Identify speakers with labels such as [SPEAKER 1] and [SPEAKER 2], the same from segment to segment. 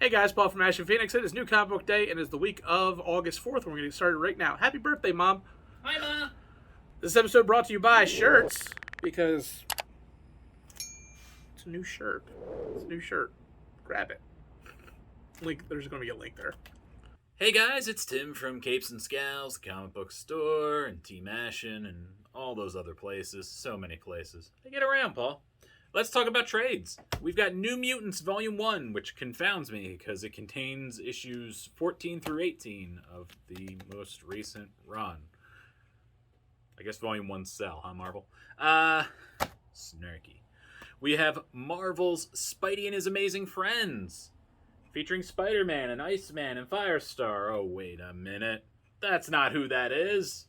[SPEAKER 1] Hey guys, Paul from Ashen Phoenix. It is New Comic Book Day and it is the week of August 4th. We're going to get started right now. Happy birthday, Mom.
[SPEAKER 2] Hi, Ma.
[SPEAKER 1] This episode brought to you by shirts because it's a new shirt. It's a new shirt. Grab it. Link. There's going to be a link there.
[SPEAKER 2] Hey guys, it's Tim from Capes and Scowls, the comic book store, and Team Ashen, and all those other places. So many places. I get around, Paul. Let's talk about trades. We've got New Mutants Volume 1, which confounds me because it contains issues 14 through 18 of the most recent run. I guess Volume 1's sell, huh, Marvel? Snarky. We have Marvel's Spidey and His Amazing Friends, featuring Spider-Man and Iceman and Firestar. Oh, wait a minute. That's not who that is.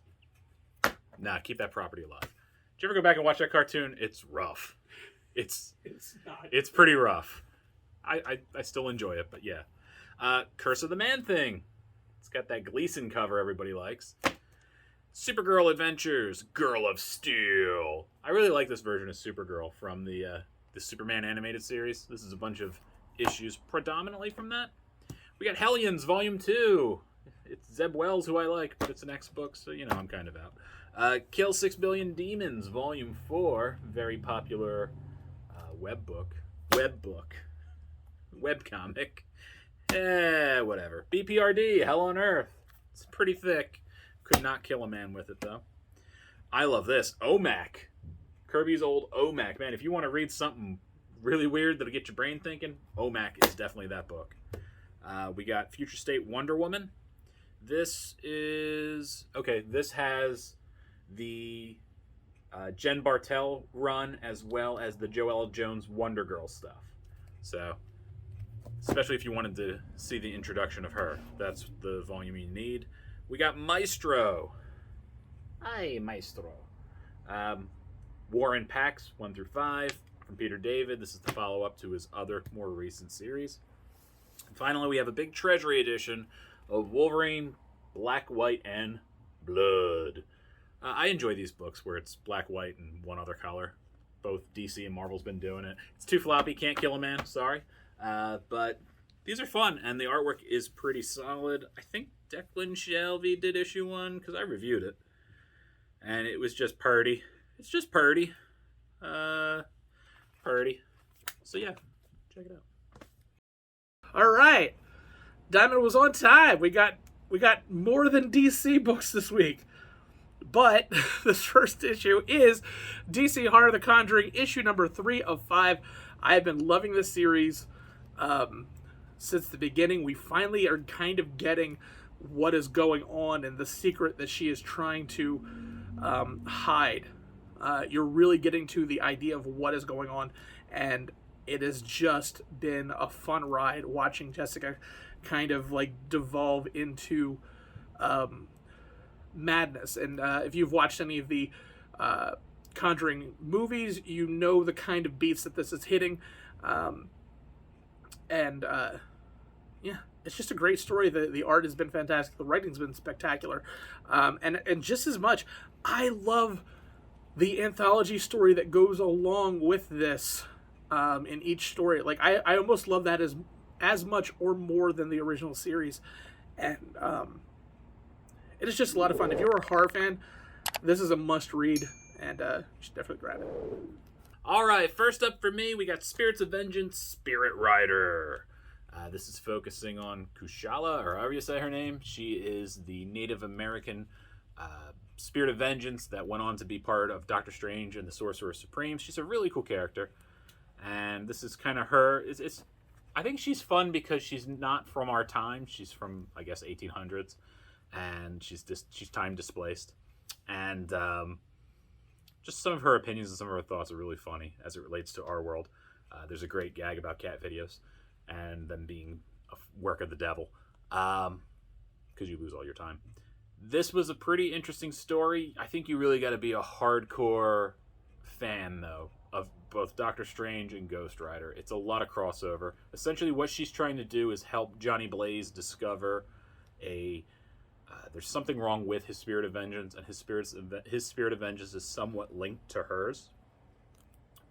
[SPEAKER 2] Nah, keep that property alive. Did you ever go back and watch that cartoon? It's rough. It's pretty rough. I still enjoy it, but yeah. Curse of the Man-Thing. It's got that Gleason cover everybody likes. Supergirl Adventures, Girl of Steel. I really like this version of Supergirl from the Superman animated series. This is a bunch of issues predominantly from that. We got Hellions Volume 2. It's Zeb Wells, who I like, but it's an X book, so you know I'm kind of out. Kill 6 Billion Demons Volume 4. Very popular webcomic. Whatever. BPRD, Hell on Earth. It's pretty thick. Could not kill a man with it, though. I love this. OMAC. Kirby's old OMAC. Man, if you want to read something really weird that'll get your brain thinking, OMAC is definitely that book. We got Future State Wonder Woman. This has the Jen Bartel run as well as the Joelle Jones Wonder Girl stuff. So, especially if you wanted to see the introduction of her, that's the volume you need. We got Maestro. Hi, Maestro. War and Pax 1 through 5 from Peter David. This is the follow-up to his other more recent series. And finally, we have a big Treasury edition of Wolverine, Black, White, and Blood. I enjoy these books where it's black, white, and one other color. Both DC and Marvel's been doing it. It's too floppy, can't kill a man, sorry. But these are fun, and the artwork is pretty solid. I think Declan Shalvey did issue 1, because I reviewed it. And it was just purty. It's just purty. Purty. So yeah, check it out.
[SPEAKER 1] All right. Diamond was on time. We got more than DC books this week. But this first issue is DC Horror The Conjuring, issue number 3 of 5. I have been loving this series since the beginning. We finally are kind of getting what is going on and the secret that she is trying to hide. You're really getting to the idea of what is going on, and it has just been a fun ride watching Jessica kind of like devolve into madness. And if you've watched any of the Conjuring movies, you know the kind of beats that this is hitting. Yeah, it's just a great story. The art has been fantastic. The writing's been spectacular. And just as much, I love the anthology story that goes along with this in each story. Like, I almost love that as much or more than the original series. And it is just a lot of fun. If you're a horror fan, this is a must-read, and you should definitely grab it.
[SPEAKER 2] All right, first up for me, we got Spirits of Vengeance, Spirit Rider. This is focusing on Kushala, or however you say her name. She is the Native American Spirit of Vengeance that went on to be part of Doctor Strange and the Sorcerer Supreme. She's a really cool character, and this is kind of her. I think she's fun because she's not from our time. She's from, I guess, 1800s. And she's time displaced, and just some of her opinions and some of her thoughts are really funny as it relates to our world. There's a great gag about cat videos and them being a work of the devil, because you lose all your time. This was a pretty interesting story. I think you really got to be a hardcore fan, though, of both Doctor Strange and Ghost Rider. It's a lot of crossover. Essentially, what she's trying to do is help Johnny Blaze discover there's something wrong with his Spirit of Vengeance, and his Spirit of Vengeance is somewhat linked to hers,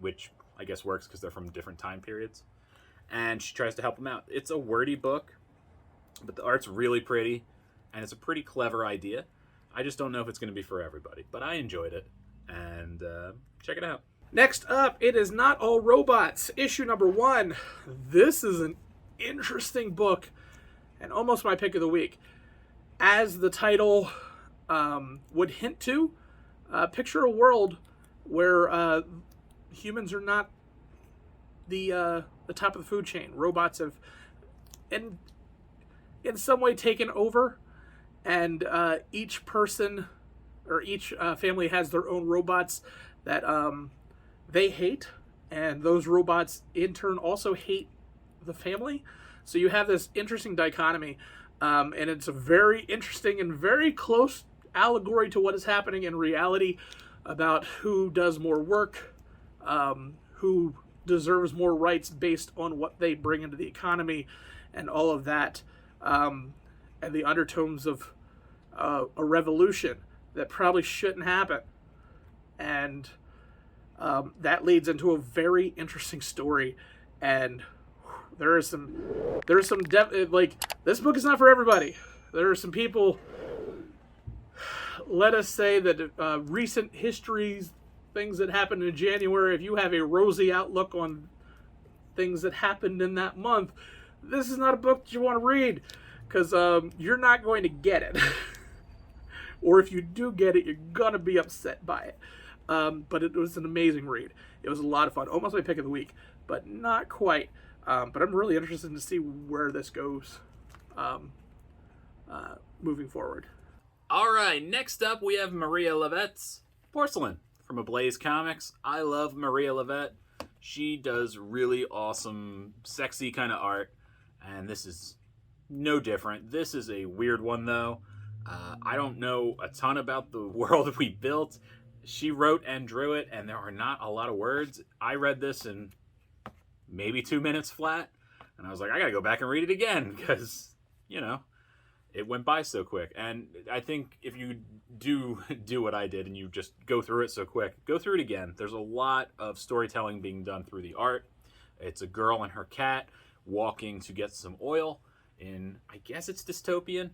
[SPEAKER 2] which I guess works because they're from different time periods. and she tries to help him out. It's a wordy book, but the art's really pretty, and it's a pretty clever idea. I just don't know if it's going to be for everybody, but I enjoyed it, and check it out.
[SPEAKER 1] Next up, it is Not All Robots, issue number 1. This is an interesting book, and almost my pick of the week. As the title would hint to, picture a world where humans are not the top of the food chain. Robots have, in some way, taken over, and each person or each family has their own robots that they hate, and those robots in turn also hate the family. So you have this interesting dichotomy, and it's a very interesting and very close allegory to what is happening in reality about who does more work, who deserves more rights based on what they bring into the economy, and all of that, and the undertones of a revolution that probably shouldn't happen. And that leads into a very interesting story, and there's some like, this book is not for everybody. There are some people, let us say that recent histories, things that happened in January, if you have a rosy outlook on things that happened in that month, this is not a book that you want to read, because you're not going to get it. Or if you do get it, you're going to be upset by it. But it was an amazing read. It was a lot of fun. Almost my pick of the week, but not quite. But I'm really interested to see where this goes moving forward.
[SPEAKER 2] All right, next up we have Maria Levette's Porcelain from Ablaze Comics. I love Maria Levette. She does really awesome, sexy kind of art, and this is no different. This is a weird one, though. I don't know a ton about the world we built. She wrote and drew it, and there are not a lot of words. I read this in maybe 2 minutes flat, and I was like, I gotta go back and read it again, because, it went by so quick. And I think if you do what I did and you just go through it so quick, go through it again. There's a lot of storytelling being done through the art. It's a girl and her cat walking to get some oil in, I guess it's dystopian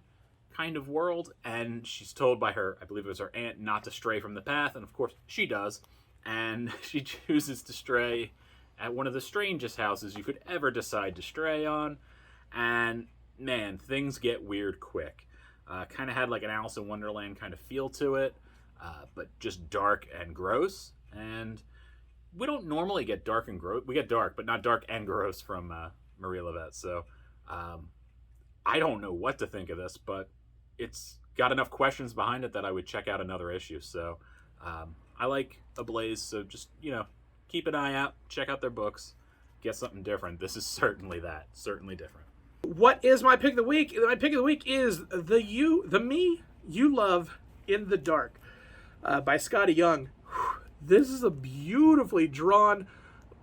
[SPEAKER 2] kind of world, and she's told by her, I believe it was her aunt, not to stray from the path, and of course she does, and she chooses to stray at one of the strangest houses you could ever decide to stray on, and man, things get weird quick. Kind of had like an Alice in Wonderland kind of feel to it, but just dark and gross, and we don't normally get dark and gross. We get dark, but not dark and gross from Maria Levette, so I don't know what to think of this, but it's got enough questions behind it that I would check out another issue. So I like Ablaze, so just, keep an eye out, check out their books, get something different. This is certainly different.
[SPEAKER 1] What is my pick of the week? My pick of the week is The Me You Love in the Dark by Scotty Young. This is a beautifully drawn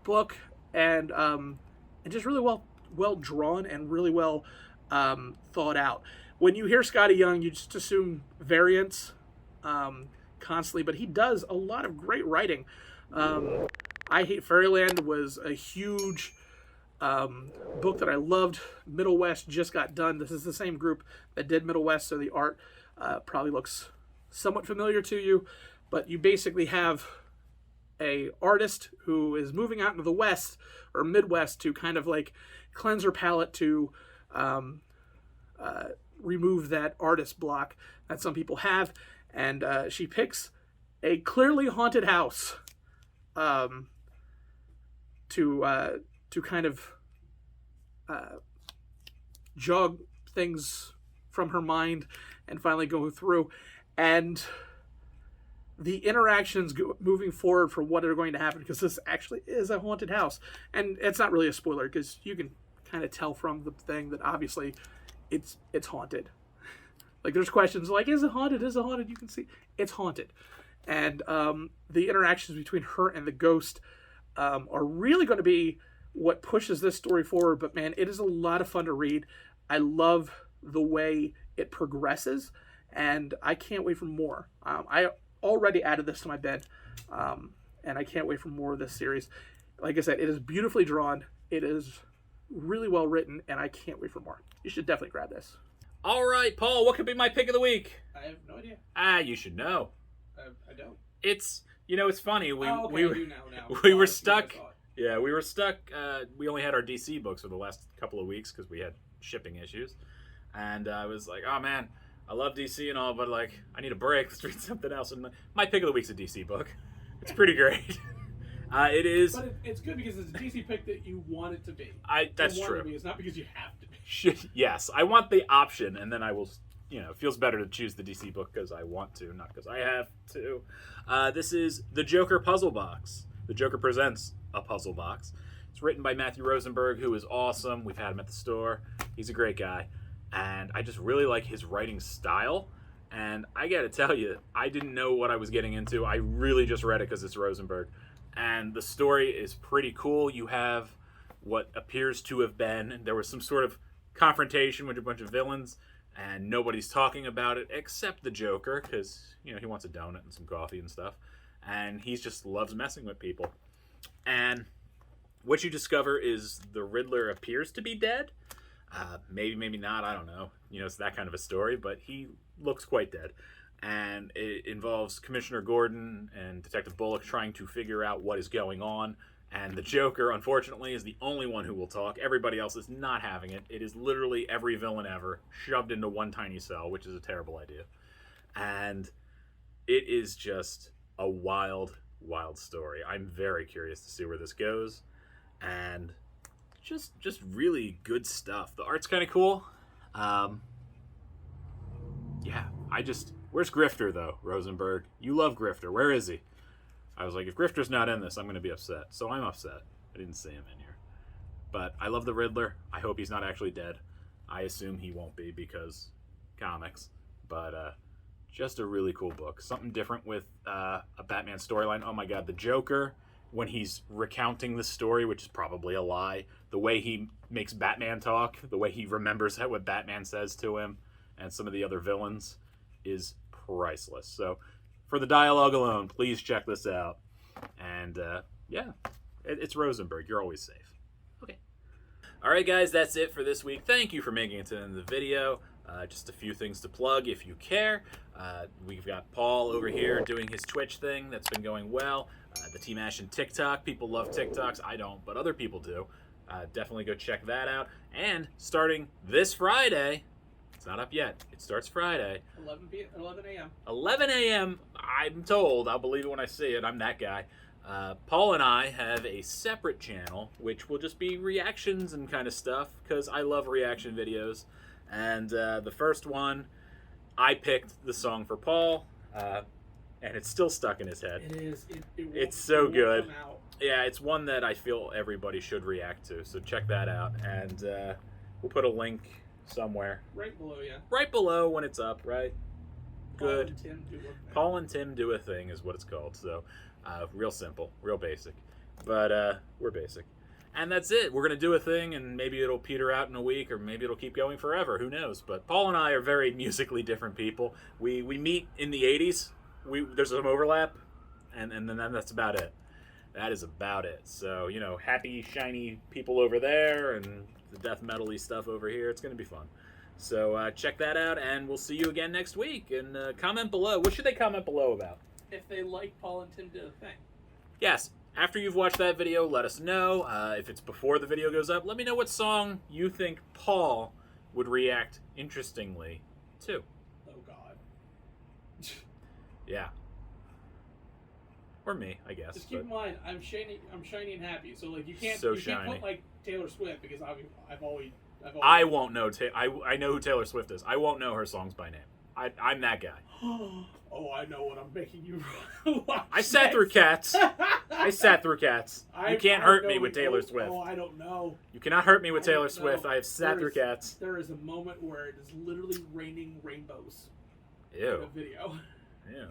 [SPEAKER 1] book, and just really well drawn and really well thought out. When you hear Scotty Young, you just assume variants constantly, but he does a lot of great writing. I Hate Fairyland was a huge book that I loved. Middle West just got done. This is the same group that did Middle West, so the art probably looks somewhat familiar to you, but you basically have a artist who is moving out into the West or Midwest to kind of like cleanse her palette to remove that artist block that some people have, and she picks a clearly haunted house to kind of jog things from her mind and finally go through, and the interactions moving forward for what are going to happen, because this actually is a haunted house, and it's not really a spoiler because you can kind of tell from the thing that obviously it's haunted. Like, there's questions like, is it haunted? Is it haunted? You can see it's haunted. And the interactions between her and the ghost are really going to be what pushes this story forward. But man, it is a lot of fun to read. I love the way it progresses, and I can't wait for more. I already added this to my bed, and I can't wait for more of this series. Like I said, it is beautifully drawn. It is really well written, and I can't wait for more. You should definitely grab this.
[SPEAKER 2] All right, Paul, what could be my pick of the week?
[SPEAKER 1] I have no idea.
[SPEAKER 2] You should know.
[SPEAKER 1] I don't.
[SPEAKER 2] It's funny.
[SPEAKER 1] I do now.
[SPEAKER 2] We were stuck. Yeah, we were stuck. We only had our DC books for the last couple of weeks because we had shipping issues, and I was like, oh man, I love DC and all, but like I need a break. Let's read something else. And my pick of the week's a DC book. It's pretty great. It is.
[SPEAKER 1] But it's good because it's a DC pick that you want it to be.
[SPEAKER 2] That's true.
[SPEAKER 1] It's not because you have to be.
[SPEAKER 2] Yes, I want the option, and then I will. It feels better to choose the DC book because I want to, not because I have to. This is The Joker Puzzle Box. The Joker Presents a Puzzle Box. It's written by Matthew Rosenberg, who is awesome. We've had him at the store. He's a great guy. And I just really like his writing style. And I got to tell you, I didn't know what I was getting into. I really just read it because it's Rosenberg. And the story is pretty cool. You have what appears to have been, there was some sort of confrontation with a bunch of villains, and nobody's talking about it except the Joker, because, he wants a donut and some coffee and stuff. And he just loves messing with people. And what you discover is the Riddler appears to be dead. Maybe not, I don't know. It's that kind of a story, but he looks quite dead. And it involves Commissioner Gordon and Detective Bullock trying to figure out what is going on. And the Joker, unfortunately, is the only one who will talk. Everybody else is not having it. It is literally every villain ever shoved into one tiny cell, which is a terrible idea. And it is just a wild, wild story. I'm very curious to see where this goes. And just really good stuff. The art's kind of cool. Where's Grifter, though, Rosenberg? You love Grifter. Where is he? I was like, if Grifter's not in this, I'm going to be upset. So I'm upset. I didn't see him in here. But I love the Riddler. I hope he's not actually dead. I assume he won't be because comics. But just a really cool book. Something different with a Batman storyline. Oh my god, the Joker, when he's recounting the story, which is probably a lie, the way he makes Batman talk, the way he remembers what Batman says to him, and some of the other villains is priceless. So for the dialogue alone, please check this out. And it's Rosenberg. You're always safe. Okay. All right, guys, that's it for this week. Thank you for making it to the end of the video. Just a few things to plug if you care. We've got Paul over here doing his Twitch thing. That's been going well. The Team Ashen TikTok. People love TikToks. I don't, but other people do. Definitely go check that out. And starting this Friday, it's not up yet. It starts Friday.
[SPEAKER 1] 11 a.m.
[SPEAKER 2] 11 a.m. I'm told. I'll believe it when I see it. I'm that guy. Paul and I have a separate channel, which will just be reactions and kind of stuff, because I love reaction videos. And the first one, I picked the song for Paul, and it's still stuck in his head.
[SPEAKER 1] It is.
[SPEAKER 2] It's so good. Yeah, it's one that I feel everybody should react to, so check that out. And we'll put a link somewhere.
[SPEAKER 1] Right below, yeah.
[SPEAKER 2] Right below when it's up, right? Good.
[SPEAKER 1] Paul and Tim
[SPEAKER 2] do a thing is what it's called. So, real simple, real basic. But we're basic. And that's it. We're going to do a thing, and maybe it'll peter out in a week, or maybe it'll keep going forever. Who knows? But Paul and I are very musically different people. We meet in the 80s. There's some overlap, and then that's about it. That is about it. So, happy, shiny people over there, and the death metal-y stuff over here. It's going to be fun. So check that out, and we'll see you again next week. And comment below. What should they comment below about?
[SPEAKER 1] If they like Paul and Tim did a thing.
[SPEAKER 2] Yes. After you've watched that video, let us know. If it's before the video goes up, let me know what song you think Paul would react interestingly to.
[SPEAKER 1] Oh, God.
[SPEAKER 2] Yeah. Or me, I guess.
[SPEAKER 1] Just keep in mind, I'm shiny and happy. So like you can't put like Taylor Swift because I've always
[SPEAKER 2] I won't know. I know who Taylor Swift is. I won't know her songs by name. I'm that guy.
[SPEAKER 1] Oh, I know what I'm making you watch.
[SPEAKER 2] I sat through Cats. I sat through Cats. You can't hurt me with Taylor Swift.
[SPEAKER 1] Oh, I don't know.
[SPEAKER 2] You cannot hurt me with Taylor Swift. I have sat through Cats.
[SPEAKER 1] There is a moment where it is literally raining rainbows.
[SPEAKER 2] Ew.
[SPEAKER 1] In a video.
[SPEAKER 2] Ew.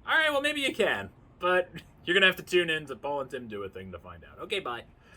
[SPEAKER 2] All right, well, maybe you can. But you're going to have to tune in to Paul and Tim Do a Thing to find out. Okay, bye.